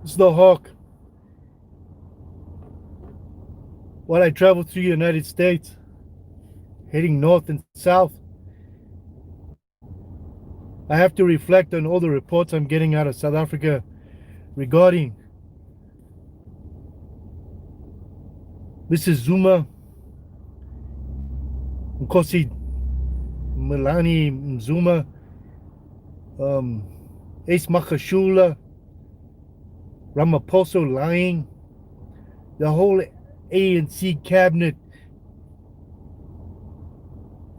It's the Hawk. While I travel through the United States, heading north and south, I have to reflect on all the reports I'm getting out of South Africa regarding Mrs. Zuma, Nkosi Milani Zuma, um, Ace Makashula, Ramaphosa lying, the whole ANC cabinet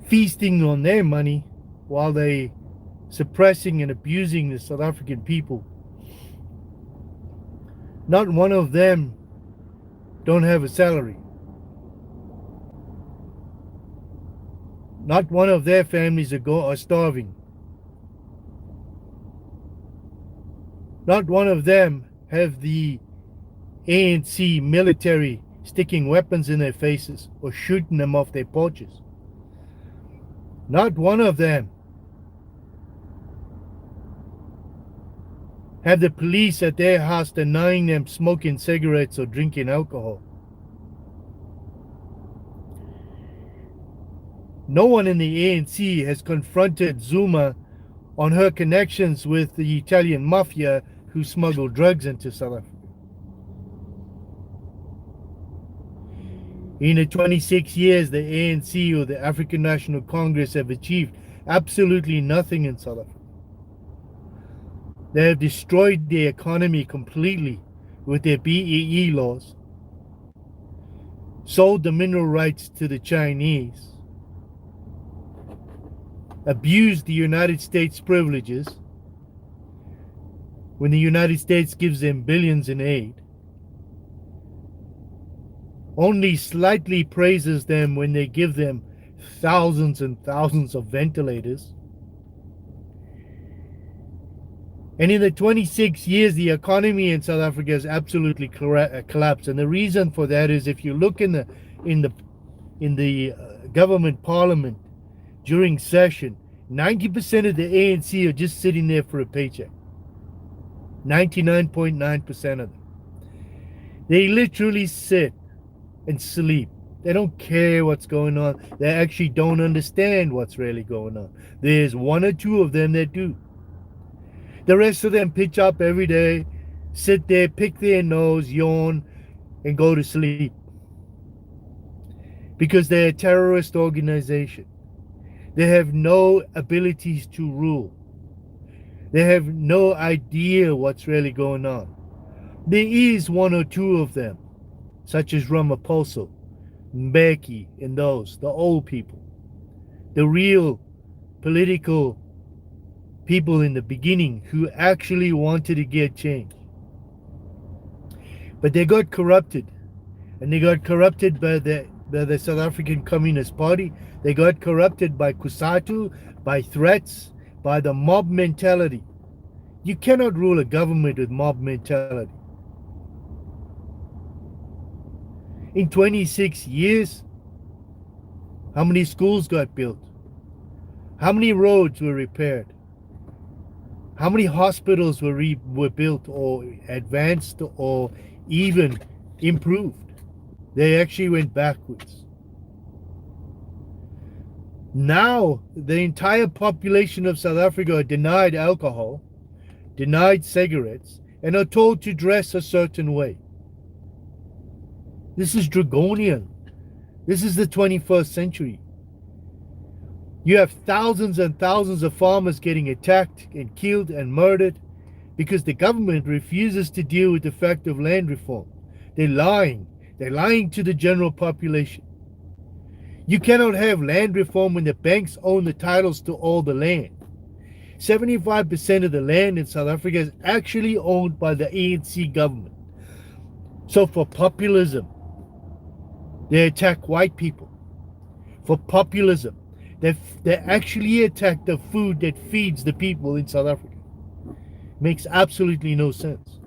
feasting on their money while they suppressing and abusing the South African people. Not one of them don't have a salary. Not one of their families are starving. Not one of them have the ANC military sticking weapons in their faces or shooting them off their porches. Not one of them have the police at their house denying them smoking cigarettes or drinking alcohol. No one in the ANC has confronted Zuma on her connections with the Italian mafia who smuggled drugs into South Africa. In the 26 years the ANC or the African National Congress have achieved absolutely nothing in South Africa. They have destroyed the economy completely with their BEE laws, sold the mineral rights to the Chinese, abused the United States privileges when the United States gives them billions in aid, only slightly praises them when they give them thousands and thousands of ventilators. And in the 26 years, the economy in South Africa has absolutely collapsed. And the reason for that is, if you look in the government parliament during session, 90% of the ANC are just sitting there for a paycheck. 99.9% of them. They literally sit and sleep. They don't care what's going on. They actually don't understand what's really going on. There's one or two of them that do. The rest of them pitch up every day, sit there, pick their nose, yawn, and go to sleep. Because they're a terrorist organization. They have no abilities to rule. They have no idea what's really going on. There is one or two of them, such as Ramaphosa, Mbeki, and those, the old people, the real political people in the beginning who actually wanted to get change. But they got corrupted, and they got corrupted by the South African Communist Party. They got corrupted by Kusatu, by threats, by the mob mentality. You cannot rule a government with mob mentality. In 26 years, how many schools got built? How many roads were repaired? How many hospitals were built or advanced or even improved? They actually went backwards. Now, the entire population of South Africa are denied alcohol, denied cigarettes, and are told to dress a certain way. This is draconian. This is the 21st century. You have thousands and thousands of farmers getting attacked and killed and murdered because the government refuses to deal with the fact of land reform. They're lying. They're lying to the general population. You cannot have land reform when the banks own the titles to all the land. 75% of the land in South Africa is actually owned by the ANC government. So for populism, they attack white people. For populism, they actually attack the food that feeds the people in South Africa. Makes absolutely no sense.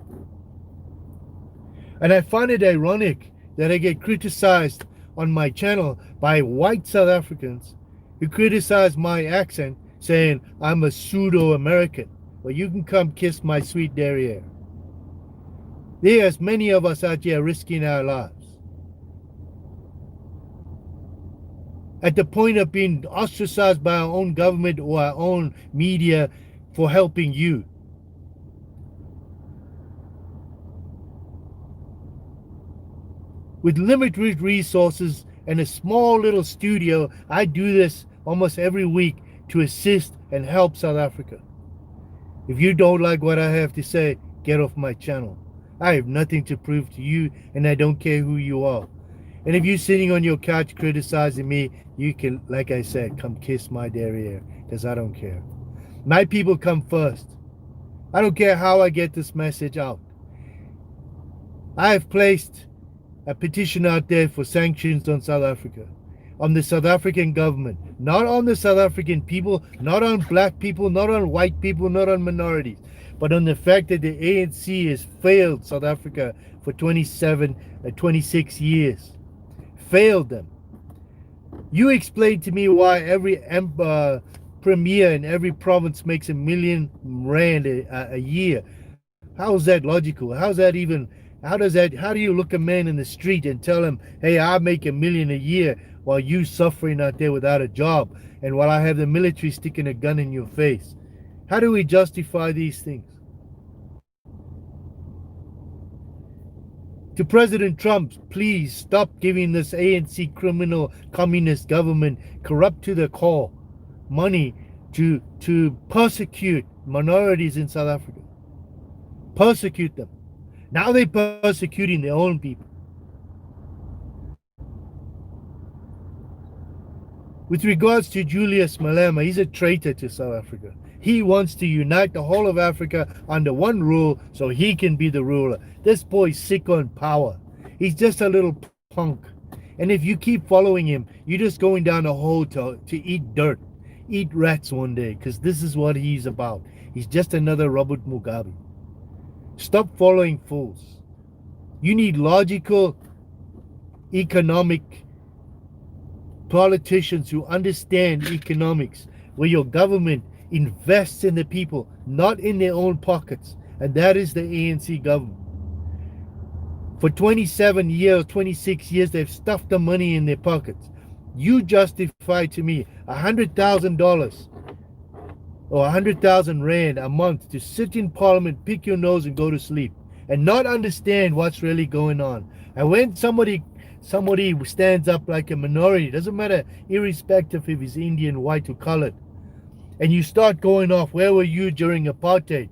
And I find it ironic that I get criticized on my channel by white South Africans who criticize my accent, saying I'm a pseudo-American. Well, you can come kiss my sweet derriere. There's many of us out here risking our lives at the point of being ostracized by our own government or our own media for helping you. With limited resources and a small little studio, I do this almost every week to assist and help South Africa. If you don't like what I have to say, get off my channel. I have nothing to prove to you, and I don't care who you are. And if you're sitting on your couch criticizing me, you can, like I said, come kiss my derriere, because I don't care. My people come first. I don't care how I get this message out. I have placed a petition out there for sanctions on South Africa, on the South African government, not on the South African people, not on black people, not on white people, not on minorities, but on the fact that the ANC has failed South Africa for 26 years. Failed them. You explain to me why every premier in every province makes R1 million a year. How is that logical? How do you look a man in the street and tell him, hey, I make R1 million a year while you suffering out there without a job and while I have the military sticking a gun in your face? How do we justify these things? To President Trump, please stop giving this ANC criminal communist government, corrupt to the core, money to persecute minorities in South Africa. Persecute them. Now they're persecuting their own people. With regards to Julius Malema, he's a traitor to South Africa. He wants to unite the whole of Africa under one rule so he can be the ruler. This boy's sick on power. He's just a little punk. And if you keep following him, you're just going down a hole to eat dirt, eat rats one day, because this is what he's about. He's just another Robert Mugabe. Stop following fools. You need logical, economic politicians who understand economics, where your government invests in the people, not in their own pockets. And that is the ANC government. For 27 years, 26 years, they've stuffed the money in their pockets. You justify to me $100,000 or 100,000 rand a month to sit in parliament, pick your nose and go to sleep and not understand what's really going on. And when somebody stands up like a minority, doesn't matter, irrespective if he's Indian, white or colored, and you start going off, where were you during apartheid?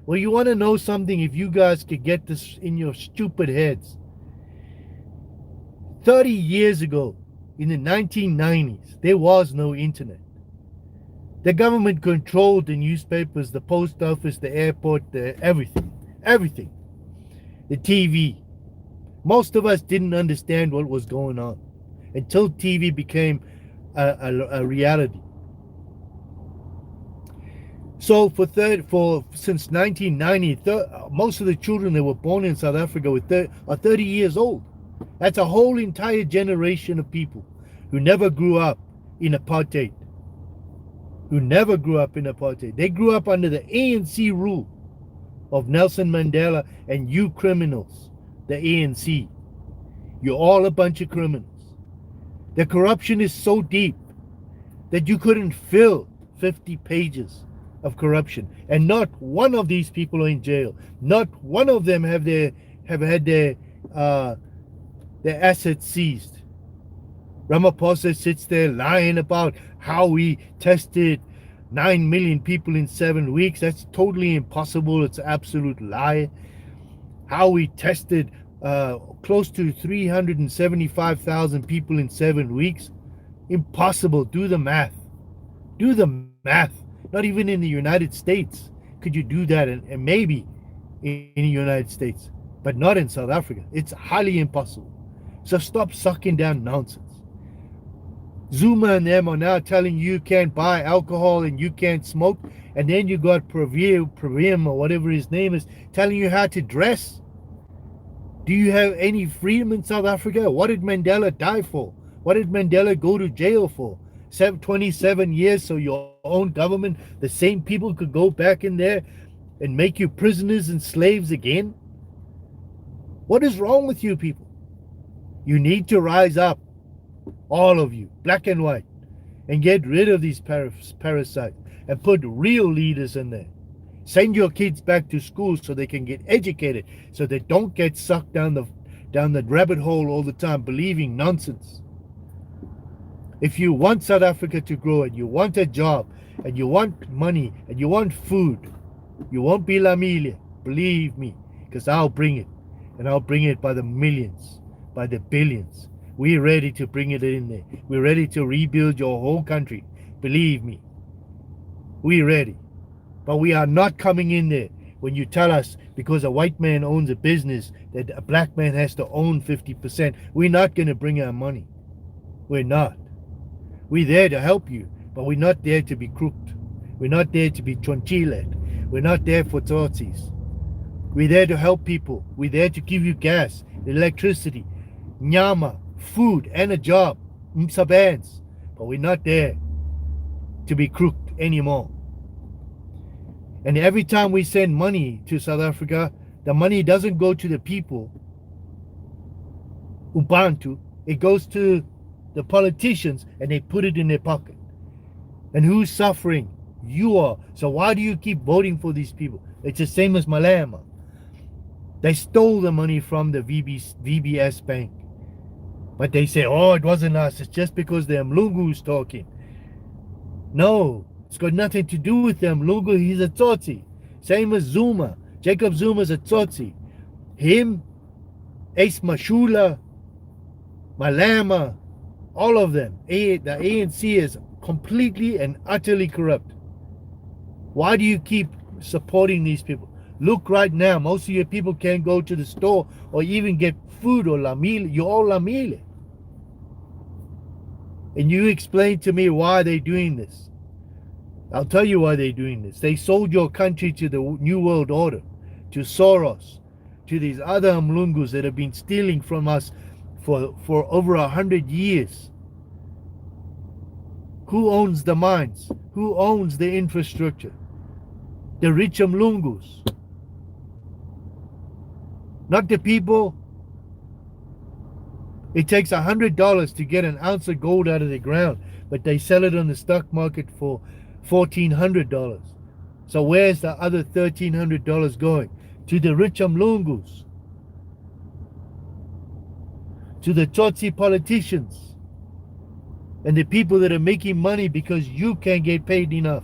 Well, you want to know something? If you guys could get this in your stupid heads, 30 years ago, in the 1990s, there was no internet. The government controlled the newspapers, the post office, the airport, everything. The TV. Most of us didn't understand what was going on until TV became a reality. So since 1990, most of the children that were born in South Africa are 30 years old. That's a whole entire generation of people who never grew up in apartheid. They grew up under the ANC rule of Nelson Mandela and you criminals, the ANC. You're all a bunch of criminals. The corruption is so deep that you couldn't fill 50 pages of corruption, and not one of these people are in jail. Not one of them have had their assets seized. Ramaphosa sits there lying about how we tested 9 million people in 7 weeks. That's totally impossible. It's an absolute lie. How we tested close to 375,000 people in 7 weeks. Impossible. Do the math. Not even in the United States could you do that, and maybe in the United States, but not in South Africa. It's highly impossible. So stop sucking down nonsense. Zuma and them are now telling you can't buy alcohol and you can't smoke, and then you got Pravim or whatever his name is telling you how to dress. Do you have any freedom in South Africa? What did Mandela die for? What did Mandela go to jail for? 27 years, so your own government, the same people, could go back in there and make you prisoners and slaves again? What is wrong with you people? You need to rise up, all of you, black and white, and get rid of these parasites and put real leaders in there. Send your kids back to school so they can get educated, so they don't get sucked down the rabbit hole all the time, believing nonsense. If you want South Africa to grow and you want a job and you want money and you want food, you won't be Lamile. Believe me, because I'll bring it. And I'll bring it by the millions, by the billions. We're ready to bring it in there. We're ready to rebuild your whole country. Believe me. We're ready. But we are not coming in there when you tell us because a white man owns a business that a black man has to own 50%. We're not going to bring our money. We're not. We're there to help you, but we're not there to be crooked. We're not there to be chonchiled. We're not there for torties. We're there to help people. We're there to give you gas, electricity, nyama, food, and a job. Msabans. But we're not there to be crooked anymore. And every time we send money to South Africa, the money doesn't go to the people, Ubuntu. It goes to the politicians and they put it in their pocket. And who's suffering? You are. So why do you keep voting for these people? It's the same as Malema. They stole the money from the VBS bank. But they say, oh, it wasn't us. It's just because the Mlungu's talking. No, it's got nothing to do with them. Mlungu, he's a Tsotsi. Same as Zuma. Jacob Zuma's a Tsotsi. Him, Ace Mashula, Malema, all of them. The ANC is completely and utterly corrupt. Why do you keep supporting these people? Look right now, most of your people can't go to the store or even get food or lamile. You're all lamile. And you explain to me why they're doing this. I'll tell you why they're doing this. They sold your country to the New World Order, to Soros, to these other Mlungus that have been stealing from us for over 100 years. Who owns the mines? Who owns the infrastructure? The rich Mlungus. Not the people. It takes $100 to get an ounce of gold out of the ground, but they sell it on the stock market for $1,400. So where's the other $1,300 going? To the rich Mlungus. To the Tsotsi politicians. And the people that are making money because you can't get paid enough.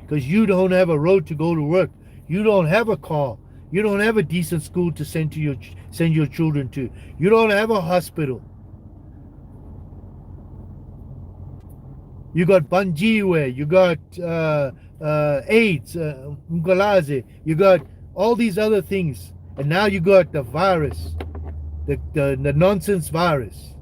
Because you don't have a road to go to work. You don't have a car. You don't have a decent school to send your children to. You don't have a hospital. You got Banjiwe, you got AIDS, Mgalaze, you got all these other things. And now you got the virus, the nonsense virus.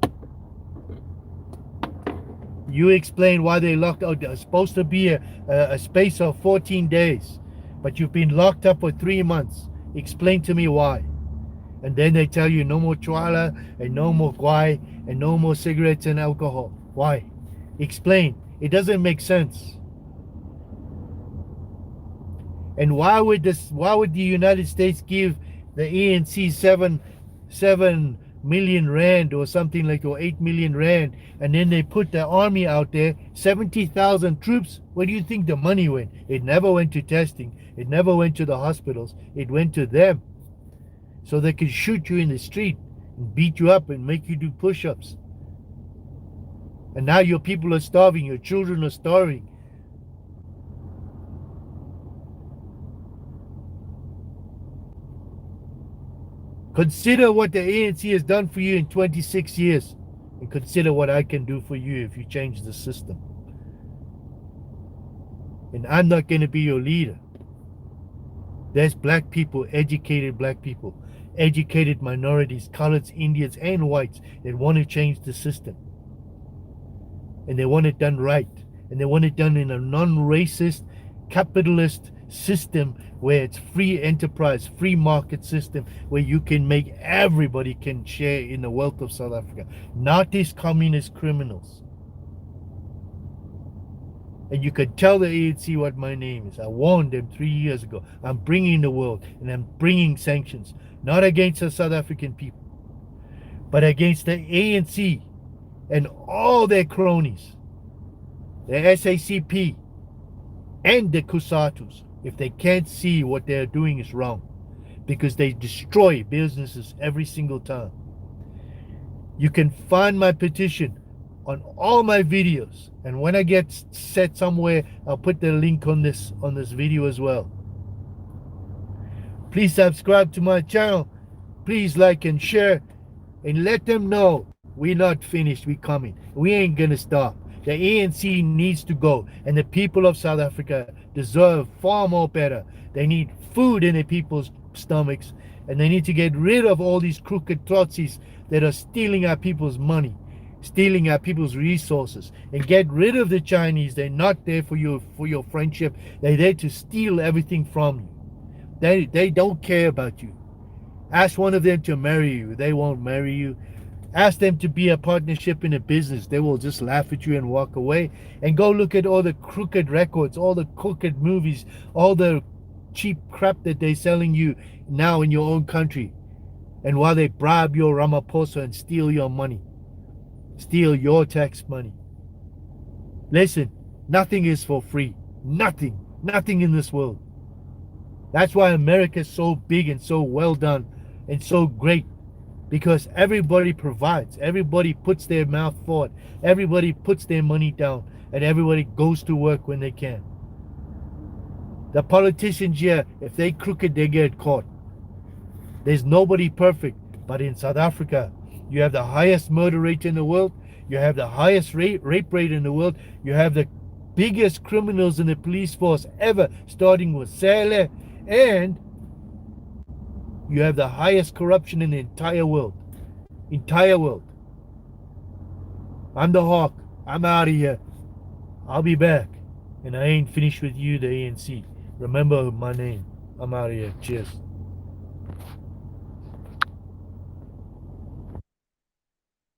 You explain why they locked out. There's supposed to be a space of 14 days, but you've been locked up for 3 months. Explain to me why. And then they tell you no more chwala and no more guai and no more cigarettes and alcohol. Why? Explain. It doesn't make sense. And why would the United States give the ANC 7 million rand or something like, or 8 million rand, and then they put the army out there, 70,000 troops? Where do you think the money went? It never went to testing. It never went to the hospitals. It went to them. So they could shoot you in the street and beat you up and make you do push-ups. And now your people are starving. Your children are starving. Consider what the ANC has done for you in 26 years. And consider what I can do for you if you change the system. And I'm not going to be your leader. There's black people, educated minorities, coloreds, Indians, and whites that want to change the system. And they want it done right. And they want it done in a non-racist, capitalist system where it's free enterprise, free market system, where you can make everybody can share in the wealth of South Africa. Not these communist criminals. And you can tell the ANC what my name is. I warned them 3 years ago. I'm bringing the world and I'm bringing sanctions. not against the South African people, but against the ANC and all their cronies, the SACP and the Kusatus, if they can't see what they're doing is wrong, because they destroy businesses every single time. You can find my petition on all my videos, and when I get set somewhere, I'll put the link on this video as well. Please subscribe to my channel. Please like and share, and let them know we're not finished. We're coming. We ain't gonna stop. The ANC needs to go, and the people of South Africa deserve far more better. They need food in their people's stomachs, and they need to get rid of all these crooked Trotskys that are stealing our people's money, stealing our people's resources, and get rid of the Chinese. They're not there for your friendship. They're there to steal everything from you. They don't care about you. Ask one of them to marry you. They won't marry you. Ask them to be a partnership in a business. They will just laugh at you and walk away. And go look at all the crooked records, all the crooked movies, all the cheap crap that they're selling you now in your own country. And while they bribe your Ramaphosa and steal your money, steal your tax money. Listen, nothing is for free. Nothing in this world. That's why America is so big and so well done and so great, because everybody provides, everybody puts their mouth forward, everybody puts their money down, and everybody goes to work when they can. The politicians here, if they crooked, they get caught. There's nobody perfect, but in South Africa, you have the highest murder rate in the world, you have the highest rape rate in the world, you have the biggest criminals in the police force ever, starting with Sele, and you have the highest corruption in the entire world. I'm the Hawk. I'm out of here. I'll be back. And I ain't finished with you, the ANC. Remember my name. I'm out of here. Cheers.